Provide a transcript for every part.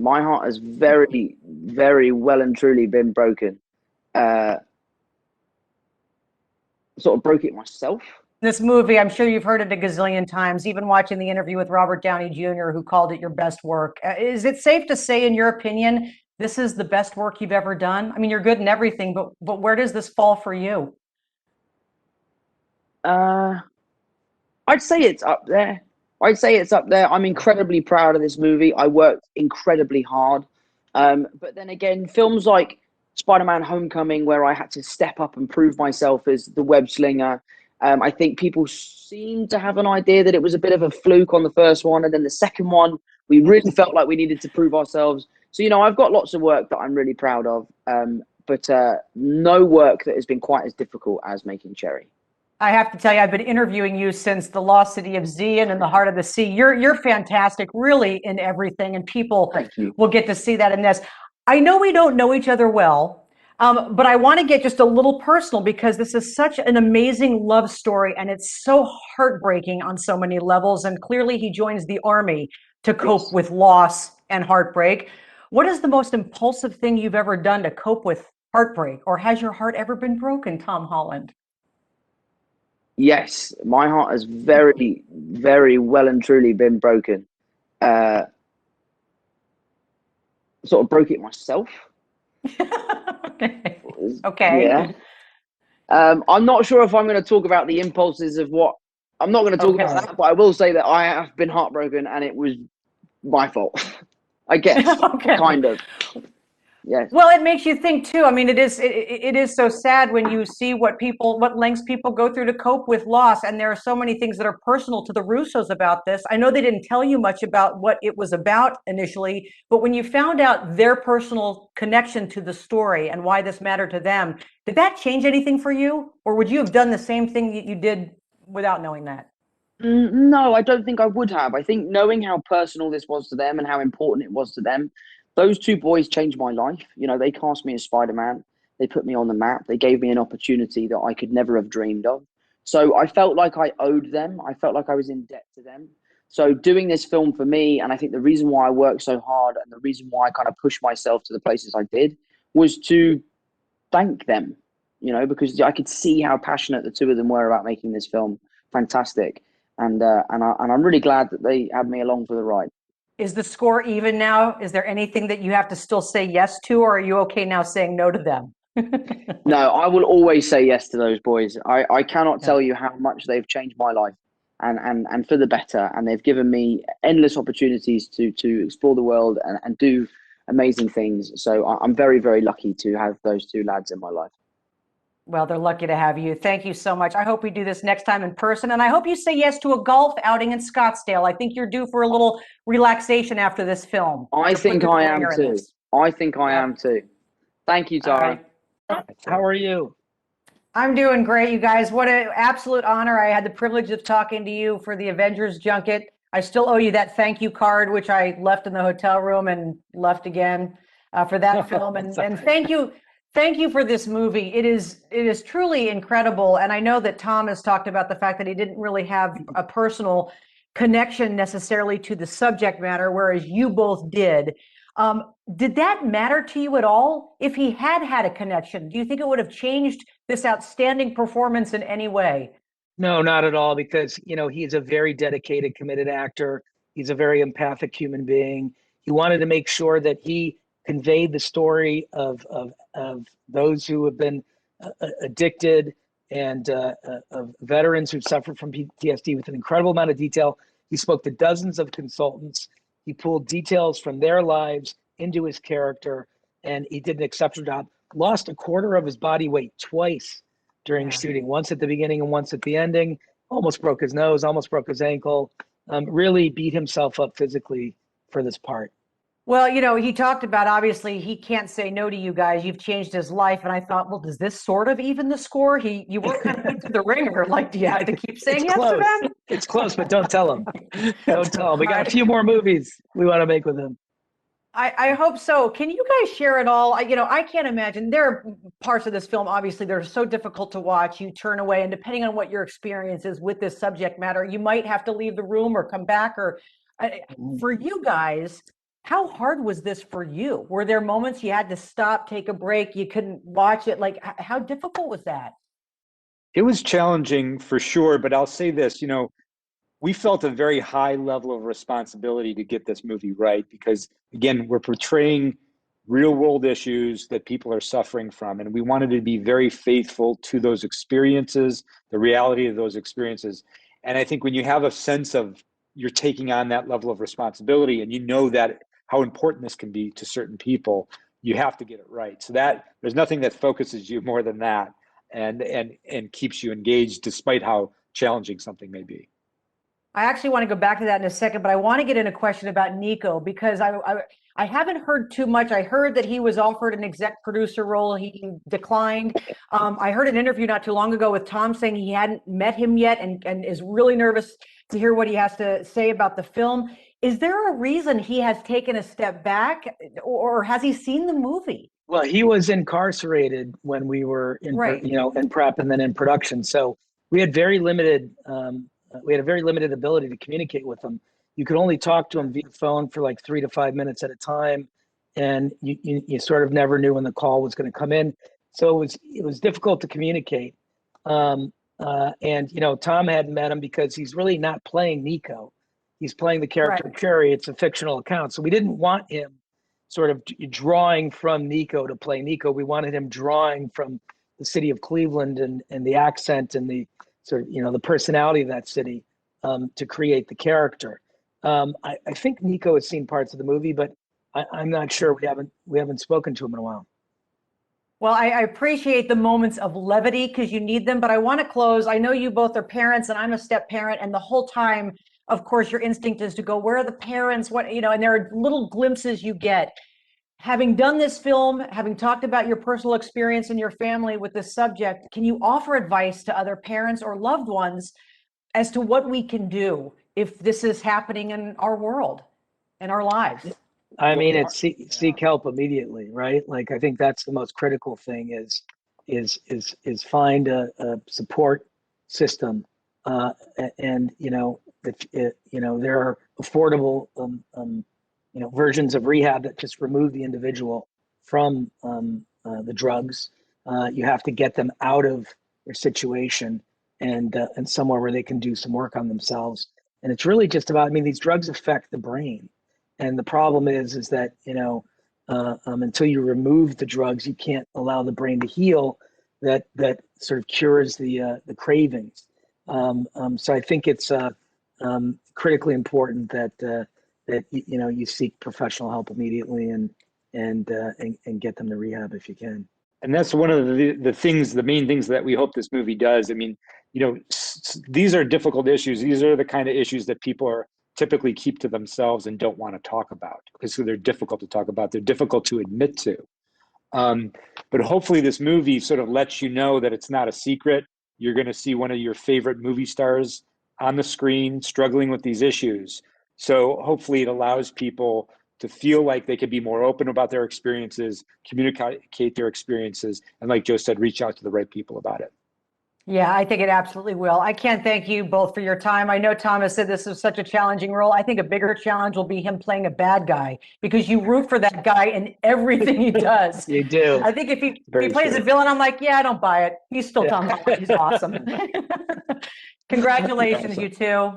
My heart has very, very well and truly been broken. Uh, Sort of broke it myself. This movie, I'm sure you've heard it a gazillion times, even watching the interview with Robert Downey Jr., who called it your best work. Is it safe to say, in your opinion, this is the best work you've ever done? I mean, you're good in everything, but where does this fall for you? Uh, I'd say it's up there. I'd say it's up there. I'm incredibly proud of this movie. I worked incredibly hard. But then again, films like Spider-Man Homecoming, where I had to step up and prove myself as the web slinger, I think people seem to have an idea that it was a bit of a fluke on the first one. And then the second one, we really felt like we needed to prove ourselves. So, I've got lots of work that I'm really proud of, but no work that has been quite as difficult as making Cherry. I have to tell you, I've been interviewing you since The Lost City of Z and In the Heart of the Sea. You're fantastic, really, in everything, and people Thank you. will get to see that in this. I know we don't know each other well, but I want to get just a little personal because this is such an amazing love story, and it's so heartbreaking on so many levels. And clearly, he joins the army to cope with loss and heartbreak. What is the most impulsive thing you've ever done to cope with heartbreak, or has your heart ever been broken, Tom Holland? Yes, my heart has very, very well and truly been broken. Uh, Sort of broke it myself. Okay. Okay. Yeah. I'm not sure if I'm going to talk about the impulses of what. I'm not going to talk about Okay. that, but I will say that I have been heartbroken and it was my fault. I guess, Okay. kind of. Yes. Well, it makes you think too. I mean, it is so sad when you see what lengths people go through to cope with loss, and there are so many things that are personal to the Russos about this. I know they didn't tell you much about what it was about initially, but when you found out their personal connection to the story and why this mattered to them, did that change anything for you, or would you have done the same thing that you did without knowing that? No, I don't think I would have. I think knowing how personal this was to them and how important it was to them, those two boys changed my life. They cast me as Spider-Man. They put me on the map. They gave me an opportunity that I could never have dreamed of. So I felt like I owed them. I felt like I was in debt to them. So doing this film for me, and I think the reason why I worked so hard and the reason why I kind of pushed myself to the places I did was to thank them, because I could see how passionate the two of them were about making this film fantastic. And I'm really glad that they had me along for the ride. Is the score even now? Is there anything that you have to still say yes to, or are you okay now saying no to them? No, I will always say yes to those boys. I cannot Yeah. tell you how much they've changed my life and for the better. And they've given me endless opportunities to explore the world and do amazing things. So I'm very, very lucky to have those two lads in my life. Well, they're lucky to have you. Thank you so much. I hope we do this next time in person. And I hope you say yes to a golf outing in Scottsdale. I think you're due for a little relaxation after this film. I You're a think good I am ringer in too. this. I think I Yep. am too. Thank you, All Tara. right. How are you? I'm doing great, you guys. What an absolute honor. I had the privilege of talking to you for the Avengers junket. I still owe you that thank you card, which I left in the hotel room and left again for that film. And thank you for this movie. It is truly incredible. And I know that Tom has talked about the fact that he didn't really have a personal connection necessarily to the subject matter, whereas you both did. Did that matter to you at all? If he had had a connection, do you think it would have changed this outstanding performance in any way? No, not at all, because he's a very dedicated, committed actor. He's a very empathic human being. He wanted to make sure that he conveyed the story of those who have been addicted and of veterans who suffered from PTSD with an incredible amount of detail. He spoke to dozens of consultants. He pulled details from their lives into his character, and he did an exceptional job. Lost a quarter of his body weight twice during Yeah. shooting, once at the beginning and once at the ending. Almost broke his nose, almost broke his ankle. Really beat himself up physically for this part. Well, he talked about obviously he can't say no to you guys. You've changed his life. And I thought, well, does this sort of even the score? You were kind of into the ringer. Like, do you have to keep saying It's yes to close. them? It's close, but don't tell him. Don't tell him. We got a I, few more movies we want to make with him. I hope so. Can you guys share it all? I can't imagine. There are parts of this film, obviously, they're so difficult to watch. You turn away, and depending on what your experience is with this subject matter, you might have to leave the room or come back. Or for you guys, How hard was this for you? Were there moments you had to stop, take a break, you couldn't watch it? Like, how difficult was that? It was challenging for sure, but I'll say this, we felt a very high level of responsibility to get this movie right because, again, we're portraying real world issues that people are suffering from. And we wanted to be very faithful to those experiences, the reality of those experiences. And I think when you have a sense of you're taking on that level of responsibility and you know that how important this can be to certain people, you have to get it right. So that there's nothing that focuses you more than that and keeps you engaged despite how challenging something may be. I actually want to go back to that in a second, but I want to get in a question about Nico because I haven't heard too much. I heard that he was offered an exec producer role. He declined. I heard an interview not too long ago with Tom saying he hadn't met him yet and is really nervous to hear what he has to say about the film. Is there a reason he has taken a step back or has he seen the movie? Well, he was incarcerated when we were in, Right. in prep and then in production. So we had very limited, we had a very limited ability to communicate with him. You could only talk to him via phone for like 3 to 5 minutes at a time, and you sort of never knew when the call was going to come in. So it was difficult to communicate. And Tom hadn't met him because he's really not playing Nico. He's playing the character Right. Curry. It's a fictional account, so we didn't want him sort of drawing from Nico to play Nico. We wanted him drawing from the city of Cleveland and the accent and the sort of, the personality of that city to create the character. I think Nico has seen parts of the movie, but I'm not sure. We haven't spoken to him in a while. Well, I appreciate the moments of levity because you need them, but I want to close. I know you both are parents and I'm a step parent, and the whole time, of course, your instinct is to go, where are the parents? And there are little glimpses you get. Having done this film, having talked about your personal experience and your family with this subject, can you offer advice to other parents or loved ones as to what we can do if this is happening in our world, in our lives? I mean, it's seek help immediately, right? Like, I think that's the most critical thing is find a support system, and there are affordable versions of rehab that just remove the individual from the drugs. You have to get them out of their situation and somewhere where they can do some work on themselves. And it's really just about, these drugs affect the brain. And the problem is that, until you remove the drugs, you can't allow the brain to heal. That sort of cures the cravings. So I think it's critically important that you seek professional help immediately and get them to rehab if you can. And that's one of the main things that we hope this movie does. These are difficult issues. These are the kind of issues that people are typically keep to themselves and don't want to talk about because they're difficult to talk about. They're difficult to admit to. But hopefully this movie sort of lets you know that it's not a secret. You're going to see one of your favorite movie stars on the screen struggling with these issues. So hopefully it allows people to feel like they could be more open about their experiences, communicate their experiences, and like Joe said, reach out to the right people about it. Yeah, I think it absolutely will. I can't thank you both for your time. I know Thomas said this was such a challenging role. I think a bigger challenge will be him playing a bad guy because you root for that guy in everything he does. You do. I think if he plays a villain, I'm like, yeah, I don't buy it. He's still Tom Holland. He's awesome. Congratulations, awesome. You two.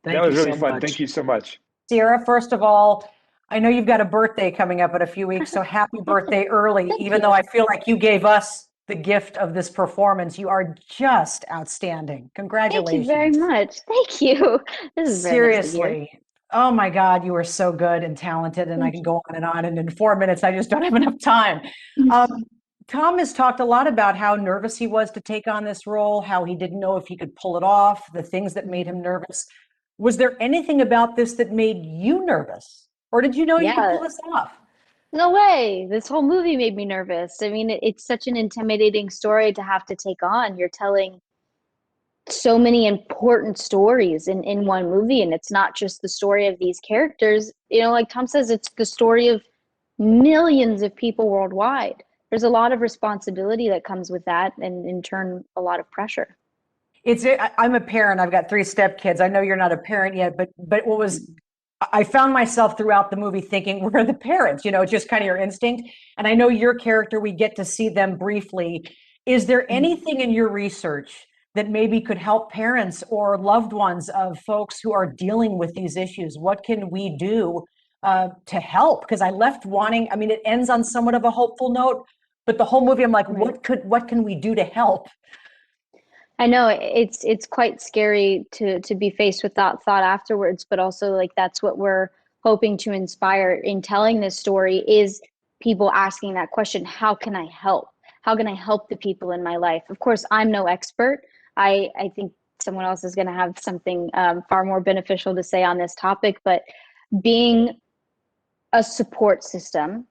That was really fun. Thank you so much. Ciara, first of all, I know you've got a birthday coming up in a few weeks, so happy birthday early, even though I feel like you gave us the gift of this performance. You are just outstanding. Congratulations. Thank you very much. Thank you. This is very nice to hear. Seriously. Oh my God, you are so good and talented, and I can go on. And in 4 minutes, I just don't have enough time. Tom has talked a lot about how nervous he was to take on this role, how he didn't know if he could pull it off, the things that made him nervous. Was there anything about this that made you nervous? Or did you know you could pull this off? No way. This whole movie made me nervous. It's such an intimidating story to have to take on. You're telling so many important stories in one movie, and it's not just the story of these characters. Like Tom says, it's the story of millions of people worldwide. There's a lot of responsibility that comes with that, and in turn, a lot of pressure. I'm a parent. I've got 3 stepkids. I know you're not a parent yet, but what was I found myself throughout the movie thinking, we're the parents, just kind of your instinct. And I know your character, we get to see them briefly. Is there anything in your research that maybe could help parents or loved ones of folks who are dealing with these issues? What can we do to help? Because I left wanting, it ends on somewhat of a hopeful note, but the whole movie, I'm like, Right. what can we do to help? I know it's quite scary to be faced with that thought afterwards, but also like that's what we're hoping to inspire in telling this story is people asking that question, how can I help? How can I help the people in my life? Of course, I'm no expert. I think someone else is going to have something far more beneficial to say on this topic, but being a support system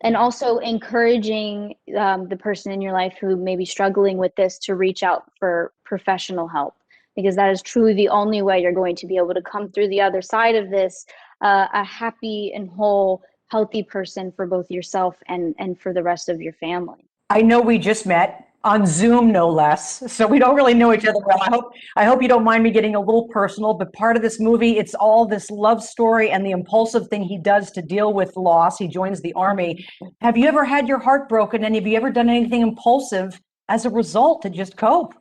and also encouraging the person in your life who may be struggling with this to reach out for professional help, because that is truly the only way you're going to be able to come through the other side of this a happy and whole, healthy person for both yourself and for the rest of your family. I know we just met on Zoom, no less, so we don't really know each other well. I hope you don't mind me getting a little personal, but part of this movie, it's all this love story and the impulsive thing he does to deal with loss. He joins the army. Have you ever had your heart broken, and have you ever done anything impulsive as a result to just cope?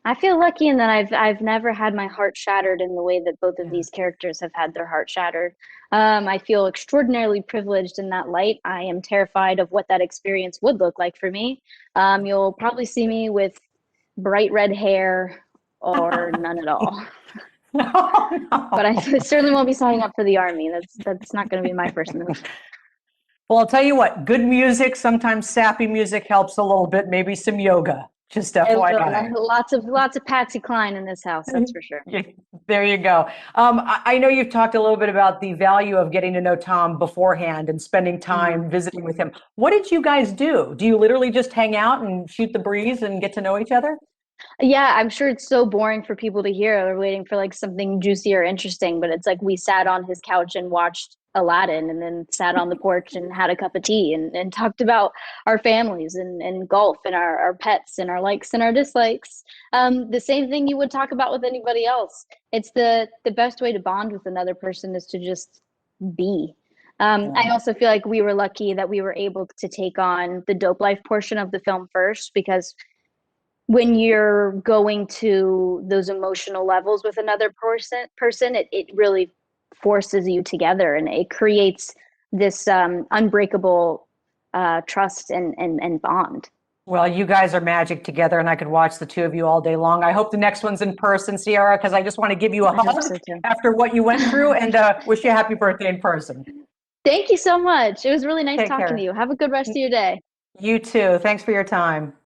I feel lucky in that I've never had my heart shattered in the way that both of Yeah. these characters have had their heart shattered. I feel extraordinarily privileged in that light. I am terrified of what that experience would look like for me. You'll probably see me with bright red hair or none at all. No, But I no. certainly won't be signing up for the army. That's not going to be my first move. Well, I'll tell you what, good music, sometimes sappy music helps a little bit, maybe some yoga, just FYI. Lots of Patsy Cline in this house, that's for sure. Yeah, there you go. I know you've talked a little bit about the value of getting to know Tom beforehand and spending time visiting with him. What did you guys do? Do you literally just hang out and shoot the breeze and get to know each other? Yeah, I'm sure it's so boring for people to hear. They're waiting for like something juicy or interesting, but it's like we sat on his couch and watched Aladdin and then sat on the porch and had a cup of tea and talked about our families and golf and our pets and our likes and our dislikes. The same thing you would talk about with anybody else. It's the best way to bond with another person is to just be. I also feel like we were lucky that we were able to take on the dope life portion of the film first, because when you're going to those emotional levels with another person, it really forces you together and it creates this unbreakable trust and bond. Well, you guys are magic together, and I could watch the two of you all day long. I hope the next one's in person, Ciara, because I just want to give you a I hope hug so too. after what you went through and wish you a happy birthday in person. Thank you so much. It was really nice Take talking to care. you. Have a good rest of your day. You too. Thanks for your time.